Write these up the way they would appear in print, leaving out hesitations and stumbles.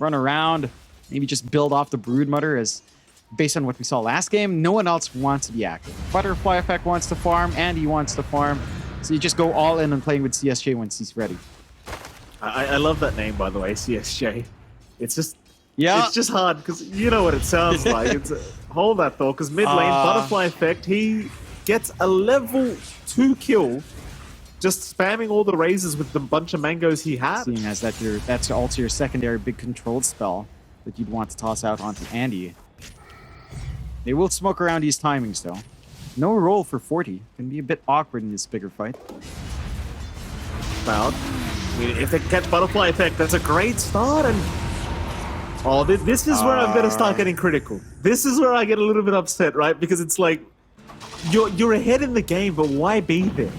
run around, maybe just build off the Broodmother as based on what we saw last game, no one else wants to be active. Butterfly Effect wants to farm, Andy wants to farm, so you just go all in on playing with CSJ once he's ready. I love that name, by the way, CSJ. It's just it's just hard because you know what it sounds like. It's hold that thought, because mid lane Butterfly Effect, he gets a level 2 kill just spamming all the razors with the bunch of mangoes he had. Seeing as that's also your secondary big controlled spell that you'd want to toss out onto Andy. They will smoke around these timings though. No roll for 40. Can be a bit awkward in this bigger fight. Well, I mean, if they catch Butterfly Effect, that's a great start. And oh, this is where I'm going to start getting critical. This is where I get a little bit upset, right? Because it's like, you're ahead in the game, but why be there?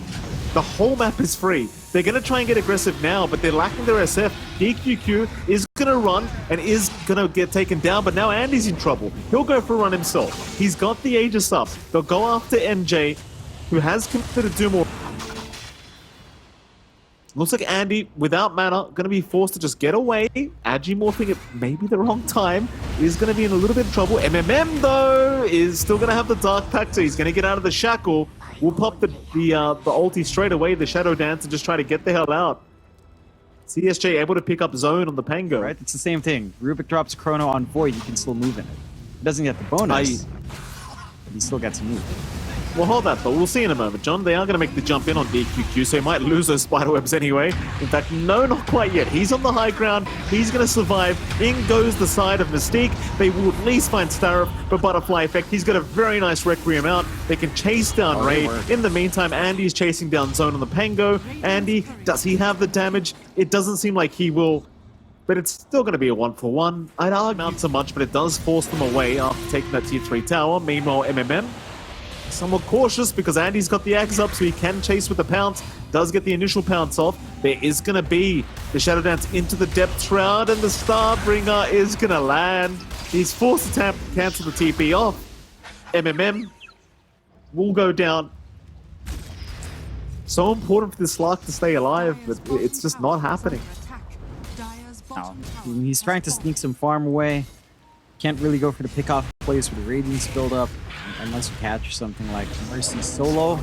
The whole map is free. They're going to try and get aggressive now, but they're lacking their SF. DQQ is going to run and is going to get taken down, but now Andy's in trouble. He'll go for a run himself. He's got the Aegis up. They'll go after MJ, who has committed to do more. Looks like Andy, without mana, going to be forced to just get away. Agi morphing at maybe the wrong time is going to be in a little bit of trouble. MMM, though, is still going to have the Dark Pact, so he's going to get out of the shackle. We'll pop the ulti straight away, the Shadow Dance, and just try to get the hell out. CSJ able to pick up zone on the Pango. Right, it's the same thing. Rubik drops Chrono on Void, you can still move in it. He doesn't get the bonus, but he still gets to move. Well, hold that thought. We'll see in a moment, John. They are going to make the jump in on DQQ, so he might lose those spiderwebs anyway. In fact, no, not quite yet. He's on the high ground. He's going to survive. In goes the side of Mystique. They will at least find Starif, but Butterfly Effect, he's got a very nice Requiem out. They can chase down Raid. In the meantime, Andy's chasing down Zone on the Pango. Andy, does he have the damage? It doesn't seem like he will, but it's still going to be a 1-for-1. I'd argue not so much, but it does force them away after taking that tier 3 tower. Meanwhile, MMM, somewhat cautious because Andy's got the axe up so he can chase with the pounce. Does get the initial pounce off. There is going to be the Shadow Dance into the Depth Shroud, and the Starbringer is going to land. He's forced to cancel the TP off. MMM will go down. So important for this Slark to stay alive, but it's just not happening. No. He's trying to sneak some farm away. Can't really go for the pick-off plays for the Radiance build-up unless you catch something like Mercy solo.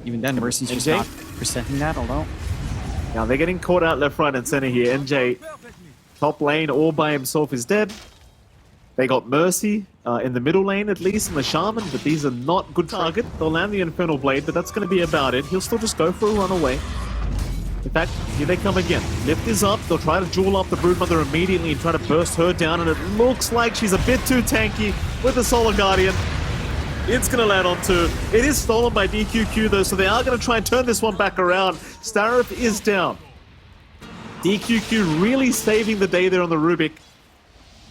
Even then, Mercy's just not presenting that, although. Now they're getting caught out left, right, and center here. NJ, top lane, all by himself, is dead. They got Mercy in the middle lane, at least, and the Shaman, but these are not good target. They'll land the Infernal Blade, but that's going to be about it. He'll still just go for a runaway. In fact, here they come again. Lift is up. They'll try to jewel up the Broodmother immediately and try to burst her down, and it looks like she's a bit too tanky with the Solar Guardian. It's going to land on 2. It is stolen by DQQ, though, so they are going to try and turn this one back around. Starif is down. DQQ really saving the day there on the Rubik.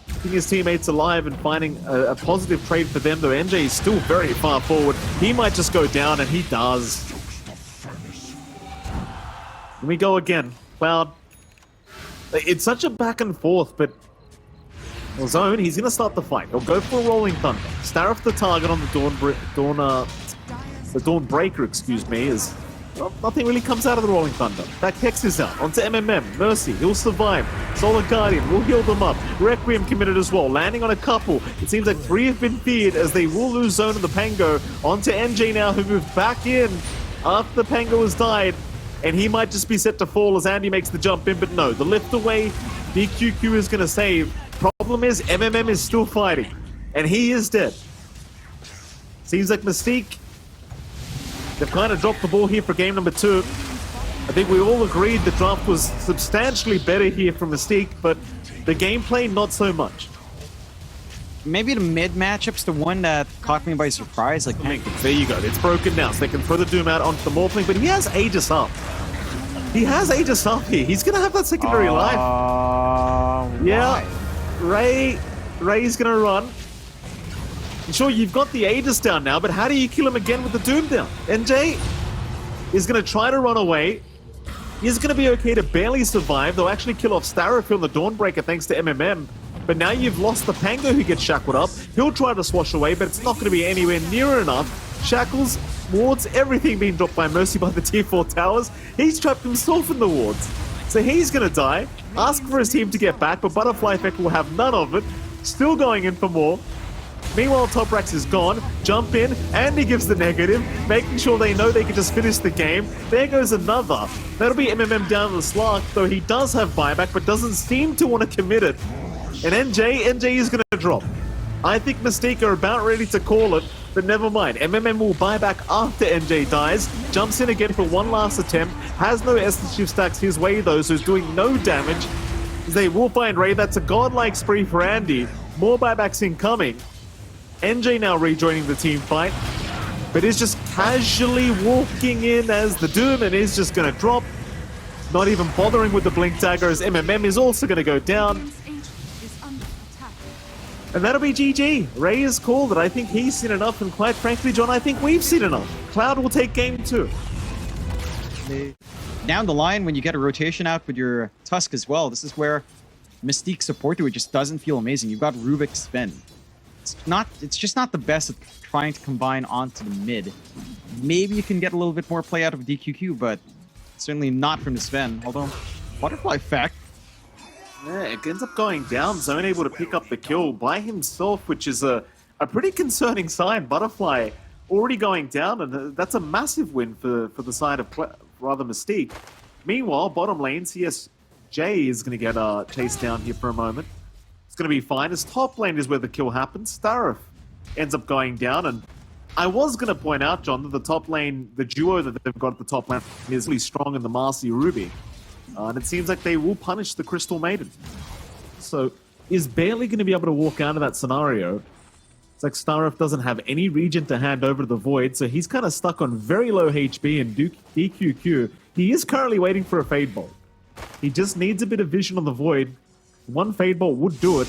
Keeping his teammates alive and finding a positive trade for them, though NJ is still very far forward. He might just go down, and he does. And we go again. Cloud. It's such a back and forth, but well, Zone, he's going to start the fight. He'll go for a Rolling Thunder. Starif the target on the Dawn Breaker, excuse me, is well, nothing really comes out of the Rolling Thunder. That Hex is out. Onto MMM. Mercy, he'll survive. Solar Guardian will heal them up. Requiem committed as well, landing on a couple. It seems like 3 have been feared as they will lose Zone and the Pango. Onto NJ now, who moved back in after the Pango has died. And he might just be set to fall as Andy makes the jump in, but no. The lift away, DQQ is going to save. Problem is, MMM is still fighting. And he is dead. Seems like Mystique, they've kind of dropped the ball here for game number 2. I think we all agreed the draft was substantially better here from Mystique, but the gameplay, not so much. Maybe the mid matchup's the one that caught me by surprise. Like, there you go. It's broken now, so they can throw the Doom out onto the Morphling, but he has Aegis up. He has Aegis up here. He's going to have that secondary life. Yeah. Ray's going to run. And sure, you've got the Aegis down now, but how do you kill him again with the Doom down? NJ is going to try to run away. He's going to be okay to barely survive. They'll actually kill off Starif on the Dawnbreaker thanks to MMM. But now you've lost the Pango who gets shackled up. He'll try to swash away, but it's not going to be anywhere near enough. Shackles, wards, everything being dropped by Mercy by the tier 4 towers. He's trapped himself in the wards. So he's going to die, ask for his team to get back, but Butterfly Effect will have none of it. Still going in for more. Meanwhile, Toprax is gone. Jump in, and he gives the negative, making sure they know they can just finish the game. There goes another. That'll be MMM down to the Slark, though he does have buyback, but doesn't seem to want to commit it. And NJ is going to drop. I think Mystique are about ready to call it, but never mind. MMM will buy back after NJ dies, jumps in again for one last attempt, has no essence shift stacks his way though, so he's doing no damage. They will find Ray. That's a godlike spree for Andy. More buybacks incoming. NJ now rejoining the team fight, but is just casually walking in as the Doom and is just going to drop. Not even bothering with the Blink Dagger as MMM is also going to go down. And that'll be GG. Ray has called it. I think he's seen enough, and quite frankly, John, I think we've seen enough. Cloud will take game 2. Down the line, when you get a rotation out with your Tusk as well, this is where Mystique support to it just doesn't feel amazing. You've got Rubik's Spin. It's just not the best at trying to combine onto the mid. Maybe you can get a little bit more play out of DQQ, but certainly not from the Sven. Although, Butterfly Effect. Yeah, it ends up going down. Zone able to pick up the kill by himself, which is a pretty concerning sign. Butterfly already going down, and that's a massive win for the side of Mystique. Meanwhile, bottom lane, CSJ is going to get chased down here for a moment. It's going to be fine, as top lane is where the kill happens. Starif ends up going down, and I was going to point out, John, that the top lane, the duo that they've got at the top lane is really strong in the Marcy Ruby. And it seems like they will punish the Crystal Maiden. So, is barely going to be able to walk out of that scenario. It's like Starif doesn't have any regen to hand over to the Void, so he's kind of stuck on very low HP and DQQ. He is currently waiting for a Fade Bolt. He just needs a bit of vision on the Void. One Fade Bolt would do it.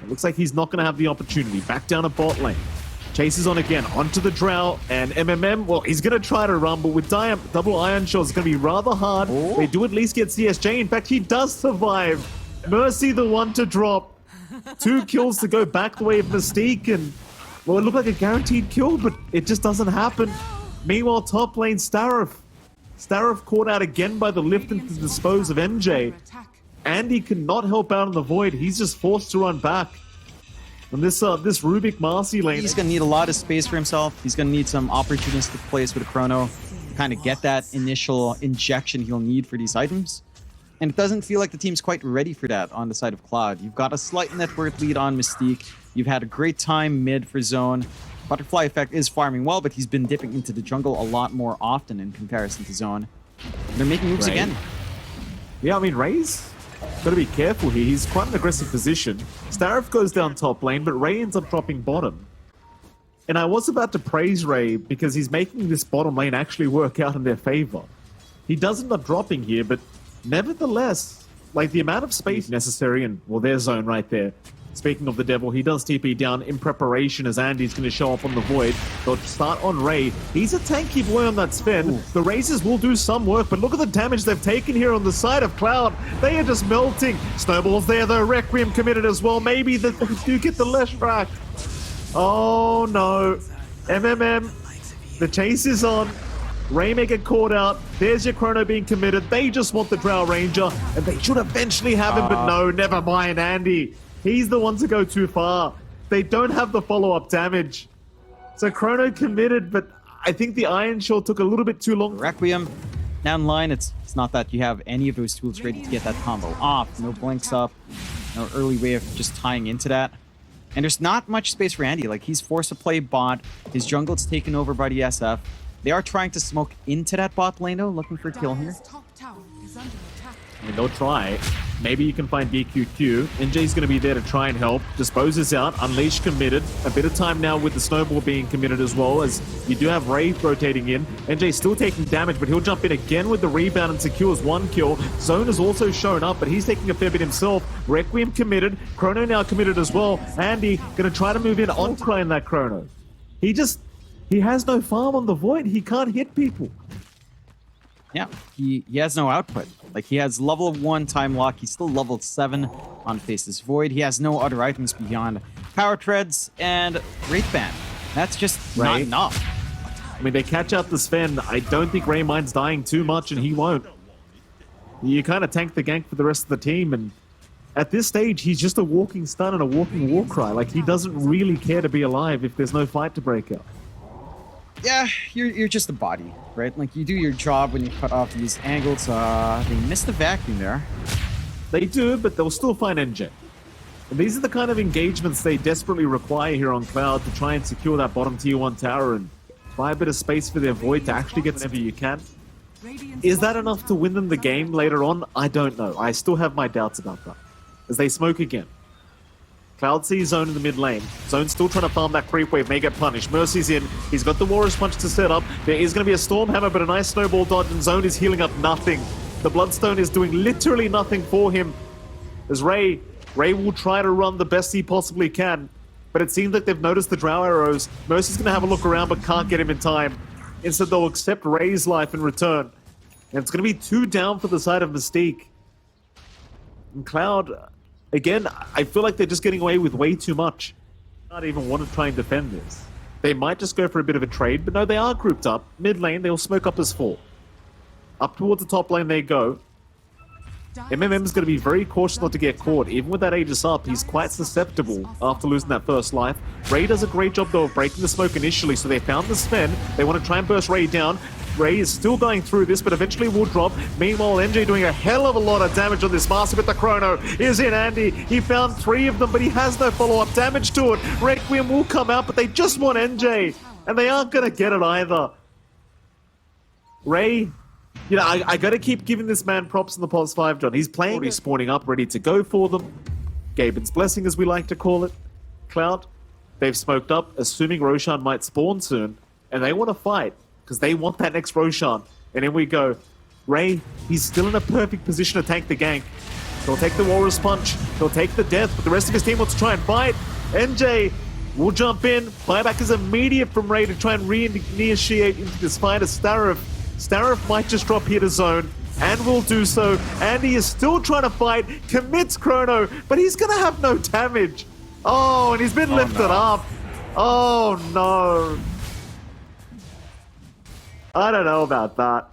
It looks like he's not going to have the opportunity. Back down to bot lane. Chases on again, onto the Drow, and MMM, well, he's going to try to run, but with double Iron Shot, it's going to be rather hard. Oh. They do at least get CSJ. In fact, he does survive. Mercy, the one to drop. 2 kills to go back the way of Mystique, and, well, it looked like a guaranteed kill, but it just doesn't happen. Meanwhile, top lane, Starif. Starif caught out again by the lift and to dispose of MJ. Andy cannot help out in the Void. He's just forced to run back. And this Rubik Marcy lane... He's going to need a lot of space for himself. He's going to need some opportunistic plays with a Chrono to kind of get that initial injection he'll need for these items. And it doesn't feel like the team's quite ready for that on the side of Cloud. You've got a slight net worth lead on Mystique. You've had a great time mid for Zone. Butterfly Effect is farming well, but he's been dipping into the jungle a lot more often in comparison to Zone. They're making moves again. Yeah, I mean, Ray's got to be careful here. He's quite an aggressive position. Starif goes down top lane, but Ray ends up dropping bottom. And I was about to praise Ray because he's making this bottom lane actually work out in their favor. He does end up dropping here, but nevertheless, like the amount of space necessary, and well, there's Zone right there. Speaking of the devil, he does TP down in preparation as Andy's going to show up on the Void. They'll start on Ray. He's a tanky boy on that spin. Ooh. The Razors will do some work, but look at the damage they've taken here on the side of Cloud. They are just melting. Snowball's there, though. Requiem committed as well. Maybe they do get the Leshrac. Oh, no. MMM. The chase is on. Ray may get caught out. There's your Chrono being committed. They just want the Drow Ranger, and they should eventually have him, but no, never mind, Andy. He's the one to go too far. They don't have the follow-up damage. So Chrono committed, but I think the Iron Shot took a little bit too long. Requiem, down line, it's not that you have any of those tools ready to get that combo off. No blinks up, no early way of just tying into that. And there's not much space for Andy. Like, he's forced to play bot. His jungle's taken over by the SF. They are trying to smoke into that bot lane, though, looking for a kill here. I mean, they'll try. Maybe you can find DQQ. NJ's going to be there to try and help. Disposes out. Unleash committed. A bit of time now with the Snowball being committed as well, as you do have Ray rotating in. NJ's still taking damage, but he'll jump in again with the rebound and secures 1 kill. Zone has also shown up, but he's taking a fair bit himself. Requiem committed. Chrono now committed as well. Andy going to try to move in on crying that Chrono. He has no farm on the Void. He can't hit people. Yeah, he has no output. Like, he has level 1 time lock. He's still level 7 on Faceless Void. He has no other items beyond Power Treads and Wraith Band. That's just not enough. I mean, they catch out the Sven. I don't think Raymind's dying too much, and he won't. You kind of tank the gank for the rest of the team, and at this stage, he's just a walking stun and a walking war cry. Like, he doesn't really care to be alive if there's no fight to break out. Yeah, you're just a body, right? Like, you do your job when you cut off these angles. They missed the vacuum there. They do, but they'll still find NJ. And these are the kind of engagements they desperately require here on Cloud to try and secure that bottom tier 1 tower and buy a bit of space for their Void to actually get whenever you can. Is that enough to win them the game later on? I don't know. I still have my doubts about that. As they smoke again. Cloud sees Zone in the mid lane. Zone's still trying to farm that creep wave, may get punished. Mercy's in. He's got the Warrior's Punch to set up. There is going to be a Storm Hammer, but a nice snowball dodge, and Zone is healing up nothing. The Bloodstone is doing literally nothing for him. As Ray will try to run the best he possibly can, but it seems like they've noticed the Drow arrows. Mercy's going to have a look around, but can't get him in time. Instead, they'll accept Ray's life in return. And it's going to be 2 down for the side of Mystique. And Cloud, again, I feel like they're just getting away with way too much. Not even want to try and defend this. They might just go for a bit of a trade, but no, they are grouped up. Mid lane, they'll smoke up as 4. Up towards the top lane they go. MMM's going to be very cautious not to get caught. Even with that Aegis up, he's quite susceptible after losing that first life. Ray does a great job, though, of breaking the smoke initially, so they found the Sven. They want to try and burst Ray down. Ray is still going through this, but eventually will drop. Meanwhile, NJ doing a hell of a lot of damage on this master, but the Chrono is in Andy. He found 3 of them, but he has no follow-up damage to it. Requiem will come out, but they just want NJ, and they aren't going to get it either. Ray... You know, I gotta keep giving this man props in the pos 5, John. He's playing, he's spawning up, ready to go for them. Gaben's Blessing, as we like to call it. Cloud, they've smoked up, assuming Roshan might spawn soon, and they want to fight, because they want that next Roshan. And in we go. Ray, he's still in a perfect position to tank the gank. He'll take the Warrior's Punch, he'll take the death, but the rest of his team wants to try and fight. NJ will jump in. Buyback is immediate from Ray to try and reinitiate into this fight as Starif. Starif might just drop here to Zone, and will do so. Andy is still trying to fight, commits Chrono, but he's going to have no damage. Oh, and he's been lifted up. Oh, no. I don't know about that.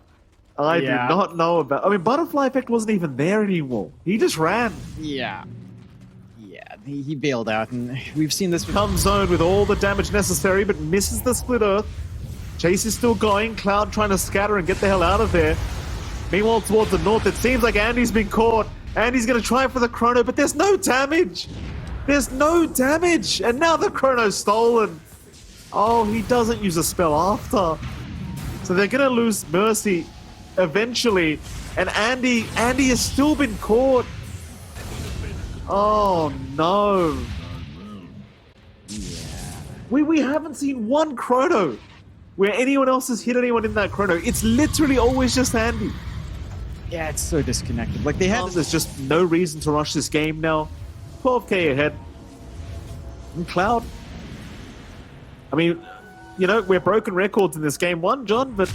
I do not know about... I mean, Butterfly Effect wasn't even there anymore. He just ran. Yeah, he bailed out, and we've seen this... Comes Zone with all the damage necessary, but misses the Split Earth. Chase is still going. Cloud trying to scatter and get the hell out of there. Meanwhile, towards the north, it seems like Andy's been caught. Andy's going to try for the Chrono, but there's no damage. There's no damage. And now the Chrono's stolen. Oh, he doesn't use a spell after. So they're going to lose Mercy eventually. And Andy has still been caught. Oh, no. We haven't seen one Chrono where anyone else has hit anyone in that Chrono. It's literally always just Andy. Yeah, it's so disconnected. Like, they had... There's just no reason to rush this game now. 12k ahead. And Cloud. I mean, you know, we're broken records in this game 1, John, but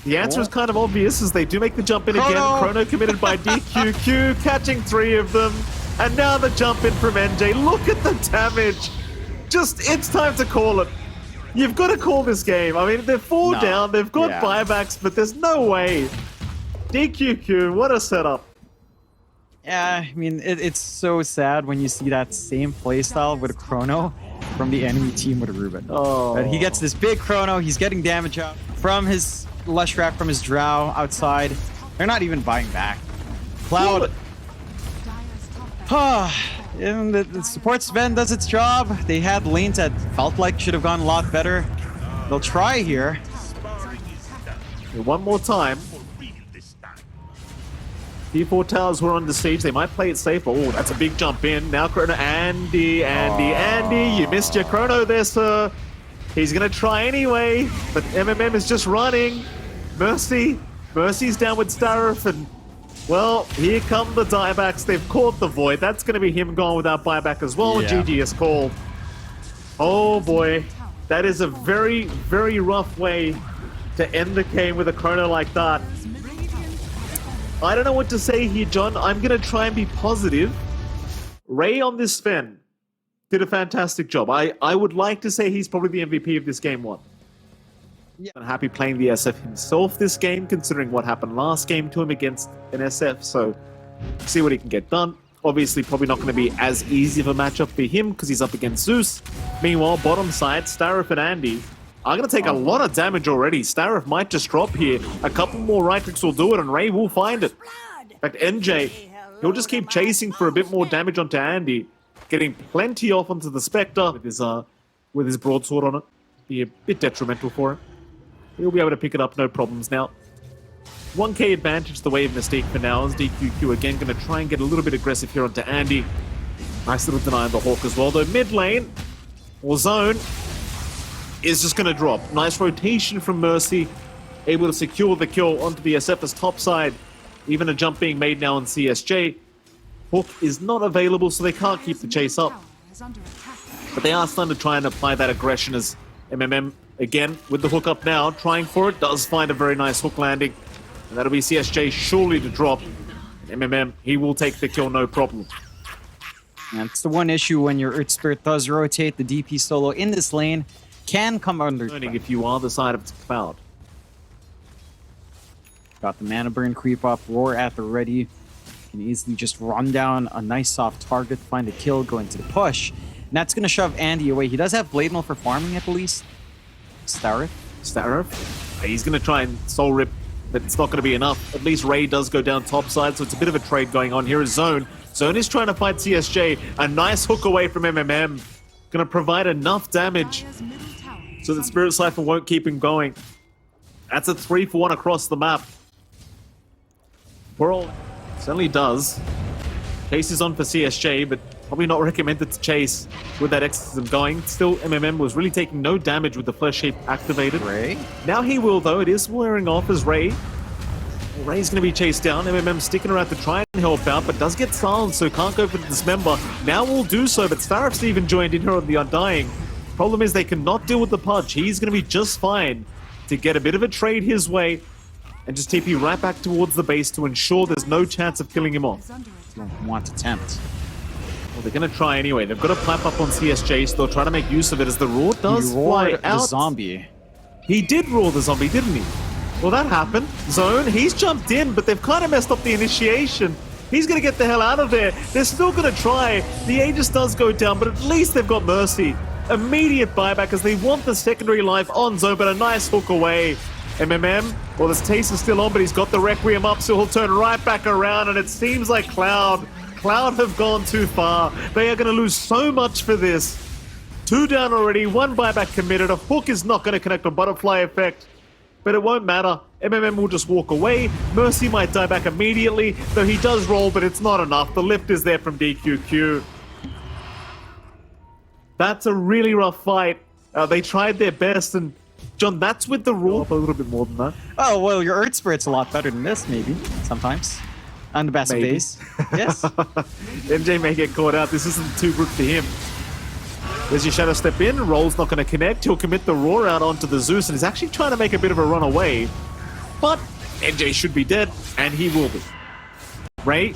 the answer is kind of obvious as they do make the jump in again. Chrono committed by DQQ, catching 3 of them. And now the jump in from NJ. Look at the damage. Just, it's time to call it. You've got to call this game. I mean, they're 4 down, they've got buybacks, but there's no way. DQQ, what a setup. Yeah, I mean, it's so sad when you see that same playstyle with a Chrono from the enemy team with a Ruben. Oh. But he gets this big Chrono, he's getting damage out from his Lush Wrap, from his Drow outside. They're not even buying back. Cloud. And the support Sven does its job. They had lanes that felt like should have gone a lot better. They'll try here. One more time. P4 towers were under siege. They might play it safe. Oh, that's a big jump in. Now Chrono. Andy, you missed your Chrono there, sir. He's going to try anyway, but MMM is just running. Mercy's down with Starif, and well, here come the diebacks. They've caught the Void. That's going to be him going without buyback as well, and GG is called. Oh boy, that is a very, very rough way to end the game with a Chrono like that. I don't know what to say here, John. I'm going to try and be positive. Ray on this Sven did a fantastic job. I would like to say he's probably the MVP of this game 1. I'm happy playing the SF himself this game, considering what happened last game to him against an SF, so see what he can get done. Obviously, probably not going to be as easy of a matchup for him because he's up against Zeus. Meanwhile, bottom side, Starif and Andy are going to take a lot of damage already. Starif might just drop here. A couple more right clicks will do it, and Ray will find it. In fact, NJ, he'll just keep chasing for a bit more damage onto Andy, getting plenty off onto the Spectre with his broadsword on it. Be a bit detrimental for him. He'll be able to pick it up, no problems now. 1k advantage the way of Mystique for now, as DQQ again going to try and get a little bit aggressive here onto Andy. Nice little deny on the Hawk as well, though mid lane, or zone, is just going to drop. Nice rotation from Mercy, able to secure the kill onto the SF's top side. Even a jump being made now on CSJ. Hook is not available, so they can't keep the chase up. But they are starting to try and apply that aggression as MMM, again, with the hook up now, trying for it, does find a very nice hook landing. And that'll be CSJ surely to drop. And MMM, he will take the kill, no problem. That's the one issue when your Earth Spirit does rotate. The DP solo in this lane can come under threat. If you are the side of Cloud. Got the mana burn creep up, roar at the ready. Can easily just run down a nice soft target, find a kill, go into the push. And that's going to shove Andy away. He does have Blade Mail for farming at the least. Starif. He's going to try and soul rip, but it's not going to be enough. At least Ray does go down top side, so it's a bit of a trade going on. Here is Zone. Zone is trying to fight CSJ. A nice hook away from MMM. Going to provide enough damage so that Spirit Cypher won't keep him going. That's a 3-for-1 across the map. Whirl certainly does. Chase is on for CSJ, but probably not recommended to chase with that exorcism going. Still, MMM was really taking no damage with the Flesh Shape activated. Ray? Now he will, though. It is wearing off as Ray. Ray's going to be chased down. MMM sticking around to try and help out, but does get silenced, so can't go for the Dismember. Now will do so, but Starif's even joined in here on the Undying. Problem is they cannot deal with the Pudge. He's going to be just fine to get a bit of a trade his way and just TP right back towards the base to ensure there's no chance of killing him off. Don't want to tempt. Well, they're going to try anyway. They've got a pipe up on CSJ, so they'll try to make use of it as the roar does fly out. The zombie. He did roar the zombie, didn't he? Well, that happened. Zone, he's jumped in, but they've kind of messed up the initiation. He's going to get the hell out of there. They're still going to try. The Aegis does go down, but at least they've got Mercy. Immediate buyback as they want the secondary life on Zone, but a nice hook away. MMM, well, this taste is still on, but he's got the Requiem up, so he'll turn right back around, and it seems like Cloud have gone too far. They are going to lose so much for this. 2 down already, 1 buyback committed. A hook is not going to connect on Butterfly Effect, but it won't matter. MMM will just walk away. Mercy might die back immediately, though he does roll, but it's not enough. The lift is there from DQQ. That's a really rough fight. They tried their best, and John, that's with the rule. A little bit more than that. Oh, well, your Earth Spirit's a lot better than this, maybe. Sometimes. On the best of days. Yes. MJ may get caught out. This isn't too good for him. There's your Shadow Step in. Roll's not going to connect. He'll commit the Roar out onto the Zeus, and he's actually trying to make a bit of a run away. But MJ should be dead, and he will be. Ray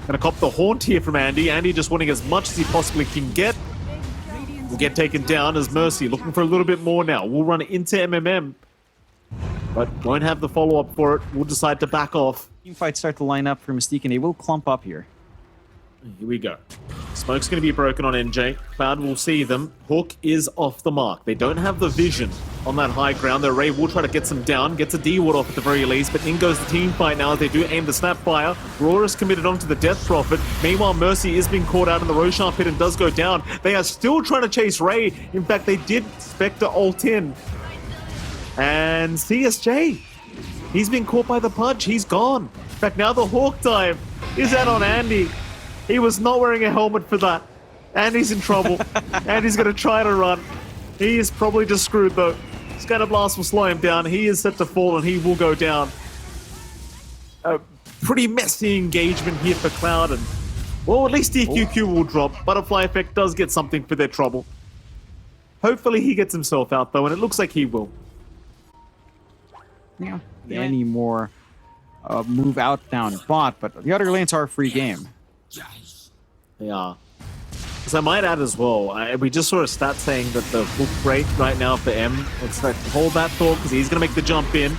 going to cop the Haunt here from Andy. Andy just wanting as much as he possibly can get. Will get taken down as Mercy, looking for a little bit more now. We'll run into MMM, but won't have the follow-up for it. We'll decide to back off. Team fights start to line up for Mystique, and they will clump up here. Here we go. Smoke's going to be broken on NJ. Cloud will see them. Hook is off the mark. They don't have the vision on that high ground. Their Ray will try to get some down, gets a D-ward off at the very least, but in goes the team fight now as they do aim the Snapfire. Roar is committed onto the Death Prophet. Meanwhile, Mercy is being caught out in the Roshan pit and does go down. They are still trying to chase Ray. In fact, they did Spectre ult in. And CSJ, he's been caught by the Pudge. He's gone. In fact, now the Hawk dive is out on Andy. He was not wearing a helmet for that. Andy's in trouble. Andy's going to try to run. He is probably just screwed, though. Scatterblast will slow him down. He is set to fall, and he will go down. A pretty messy engagement here for Cloud, and, well, at least DQQ will drop. Butterfly Effect does get something for their trouble. Hopefully he gets himself out, though, and it looks like he will. Yeah. Any more move out down bot, but the other lanes are a free game. They are. So I might add as well, we just saw a stat saying that the hook rate right now for M, let's hold that thought because he's going to make the jump in.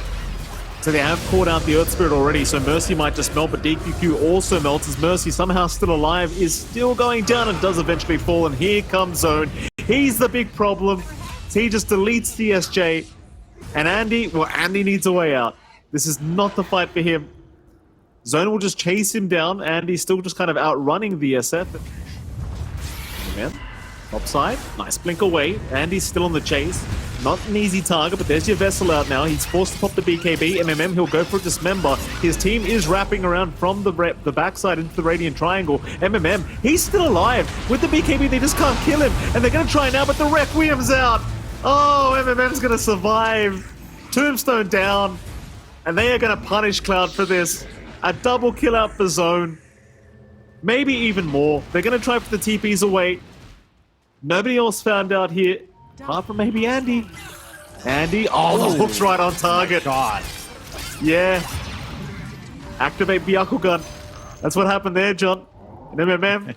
So they have caught out the Earth Spirit already, so Mercy might just melt, but DQQ also melts as Mercy, somehow still alive, is still going down and does eventually fall, and here comes Zone. He's the big problem. So he just deletes CSJ, and Andy needs a way out. This is not the fight for him. Zone will just chase him down, Andy's still just kind of outrunning the SF. Man. Top side, nice blink away. Andy's still on the chase. Not an easy target, but there's your Vessel out now. He's forced to pop the BKB. MMM, he'll go for a Dismember. His team is wrapping around from the backside into the Radiant Triangle. MMM, he's still alive. With the BKB, they just can't kill him. And they're going to try now, but the Requiem's out. Oh, MMM's going to survive. Tombstone down. And they are going to punish Cloud for this. A double kill out for Zone. Maybe even more. They're going to try for the TPs away. Nobody else found out here. Apart from maybe Andy. Andy. Oh, the hook's right on target. God. Yeah. Activate Byakugan Gun. That's what happened there, John. And MMM.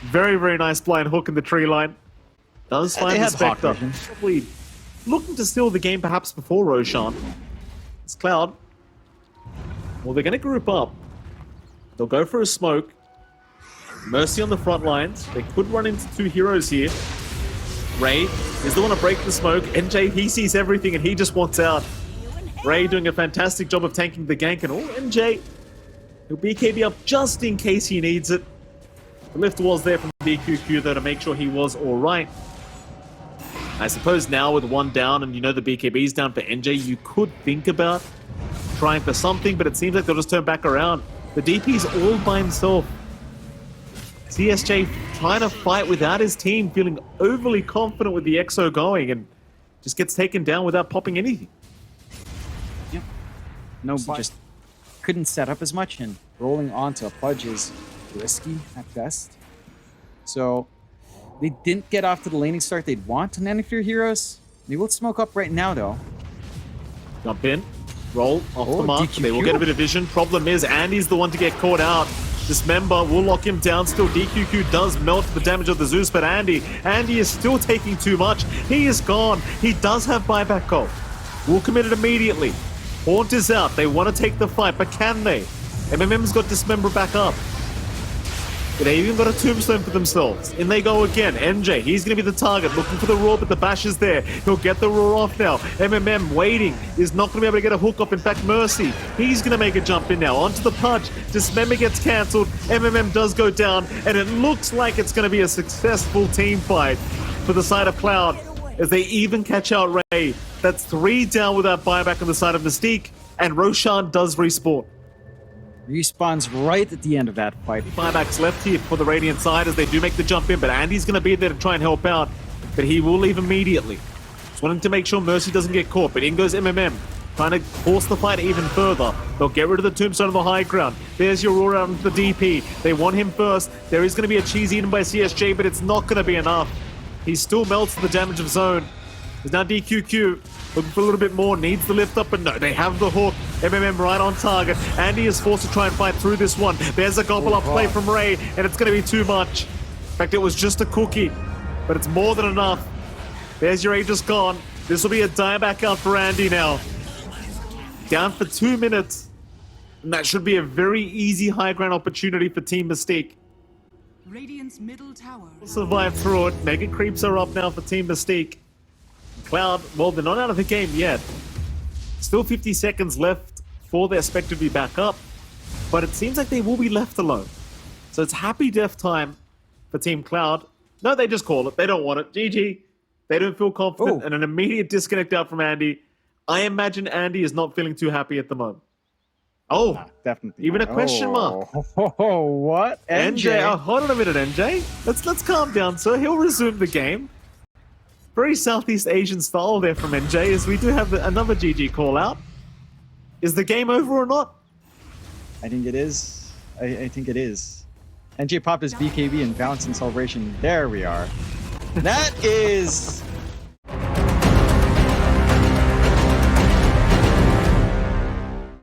Very, very nice blind hook in the tree line. Does find the Spectre. Probably looking to steal the game perhaps before Roshan. It's Cloud. Well, they're going to group up. They'll go for a smoke. Mercy on the front lines. They could run into two heroes here. Ray is the one to break the smoke. NJ, he sees everything and he just wants out. Ray doing a fantastic job of tanking the gank. And NJ, he'll BKB up just in case he needs it. The lift was there from DQQ though to make sure he was alright. I suppose now with one down and you know the BKB's down for NJ, you could think about trying for something, but it seems like they'll just turn back around. The DP's all by himself. CSJ trying to fight without his team, feeling overly confident with the EXO going, and just gets taken down without popping anything. Yep. No, just couldn't set up as much, and rolling onto a Pudge is risky at best. So they didn't get off to the laning start they'd want on any of your heroes. They will smoke up right now, though. Jump in, roll off the mark. DQQ. They will get a bit of vision. Problem is, Andy's the one to get caught out. Dismember will lock him down. Still, DQQ does melt the damage of the Zeus, but Andy is still taking too much. He is gone. He does have buyback goal. Will commit it immediately. Haunt is out. They want to take the fight, but can they? MMM's got Dismember back up. They even got a tombstone for themselves. In they go again. NJ, he's going to be the target. Looking for the roar, but the bash is there. He'll get the roar off now. MMM waiting. Is not going to be able to get a hook off. In fact, Mercy, he's going to make a jump in now. Onto the punch. Dismember gets cancelled. MMM does go down. And it looks like it's going to be a successful team fight for the side of Cloud. As they even catch out Ray. That's 3 down with that buyback on the side of Mystique. And Roshan does respawn. Respawns right at the end of that fight. Buybacks left here for the Radiant side as they do make the jump in, but Andy's going to be there to try and help out, but he will leave immediately. Just wanting to make sure Mercy doesn't get caught, but in goes MMM, trying to force the fight even further. They'll get rid of the Tombstone on the high ground. There's your roar out into the DP. They want him first. There is going to be a cheese eaten by CSJ, but it's not going to be enough. He still melts the damage of Zone. There's now DQQ. Looking for a little bit more, needs the lift up, but no, they have the hook. MMM right on target. Andy is forced to try and fight through this one. There's a gobble up play from Ray, and it's going to be too much. In fact, it was just a cookie, but it's more than enough. There's your Aegis gone. This will be a dieback out for Andy now. Down for 2 minutes, and that should be a very easy high ground opportunity for Team Mystique. Radiant's middle tower. Survive through it. Mega creeps are up now for Team Mystique. Cloud, well, they're not out of the game yet. Still 50 seconds left for their Spectre to be back up, but it seems like they will be left alone. So it's happy death time for Team Cloud. No, they just call it. They don't want it. GG. They don't feel confident, and an immediate disconnect out from Andy. I imagine Andy is not feeling too happy at the moment. Oh, definitely. Even a question mark. Oh, what? NJ, hold on a minute, NJ. Let's calm down, sir. He'll resume the game. Very Southeast Asian style there from NJ, as we do have another GG call out. Is the game over or not? I think it is. I think it is. NJ popped his BKB and bounce in celebration. There we are. That is